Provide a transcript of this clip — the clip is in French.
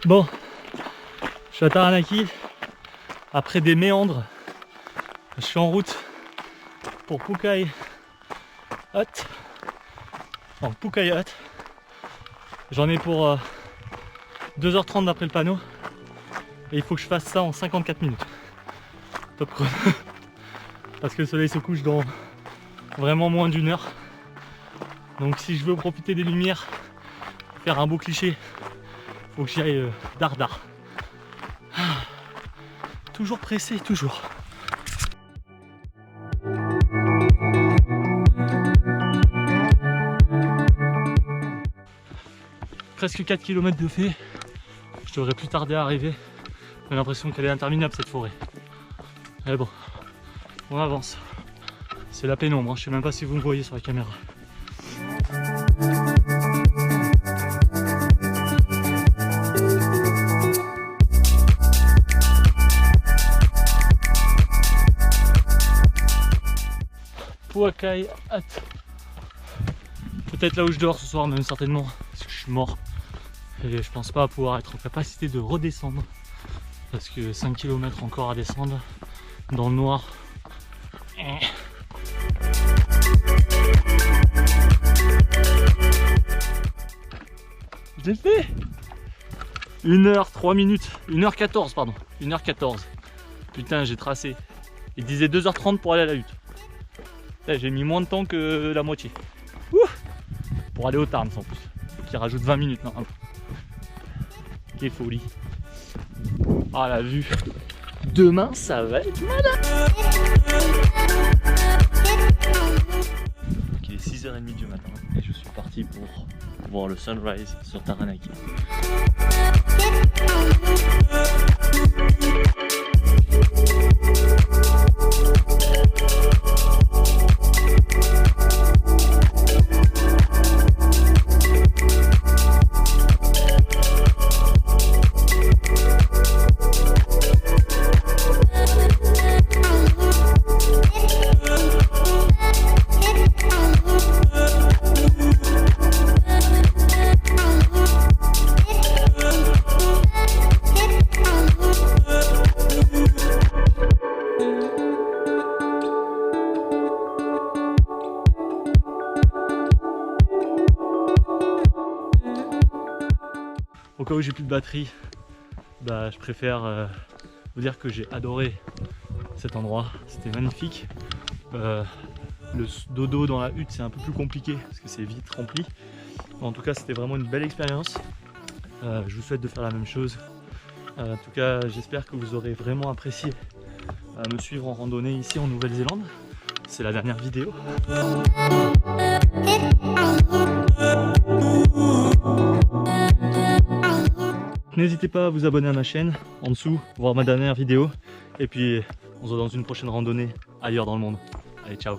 Bon, je suis à Taranaki. Après des méandres, je suis en route pour Pukai Hut. En Pukai Hut. J'en ai pour 2h30 d'après le panneau. Et il faut que je fasse ça en 54 minutes. Top chrono. Parce que le soleil se couche dans vraiment moins d'1 heure. Donc si je veux profiter des lumières, faire un beau cliché, faut que j'y aille dardard. Toujours pressé, toujours. Presque 4 km de fait. Je devrais plus tarder à arriver. J'ai l'impression qu'elle est interminable cette forêt. Mais bon, on avance. C'est la pénombre, hein. Je sais même pas si vous me voyez sur la caméra. Pukai Hut. Peut-être là où je dors ce soir, même certainement, parce que je suis mort. Et je pense pas pouvoir être en capacité de redescendre. Parce que 5 km encore à descendre dans le noir. Je l'ai fait. 1h 3 minutes. 1h14 pardon. 1h14. Putain, j'ai tracé. Il disait 2h30 pour aller à la hutte. J'ai mis moins de temps que la moitié. Ouh, pour aller au Tarn en plus. Qui rajoute 20 minutes normalement. Quelle folie. Ah la vue. Demain ça va être malade. Il est 6h30 du matin et je suis parti pour voir le sunrise sur Taranaki. Au cas où j'ai plus de batterie, bah, je préfère vous dire que j'ai adoré cet endroit, c'était magnifique. Le dodo dans la hutte c'est un peu plus compliqué parce que c'est vite rempli. En tout cas c'était vraiment une belle expérience. Je vous souhaite de faire la même chose. En tout cas j'espère que vous aurez vraiment apprécié me suivre en randonnée ici en Nouvelle-Zélande. C'est la dernière vidéo. N'hésitez pas à vous abonner à ma chaîne en dessous, voir ma dernière vidéo. Et puis on se voit dans une prochaine randonnée ailleurs dans le monde. Allez, ciao!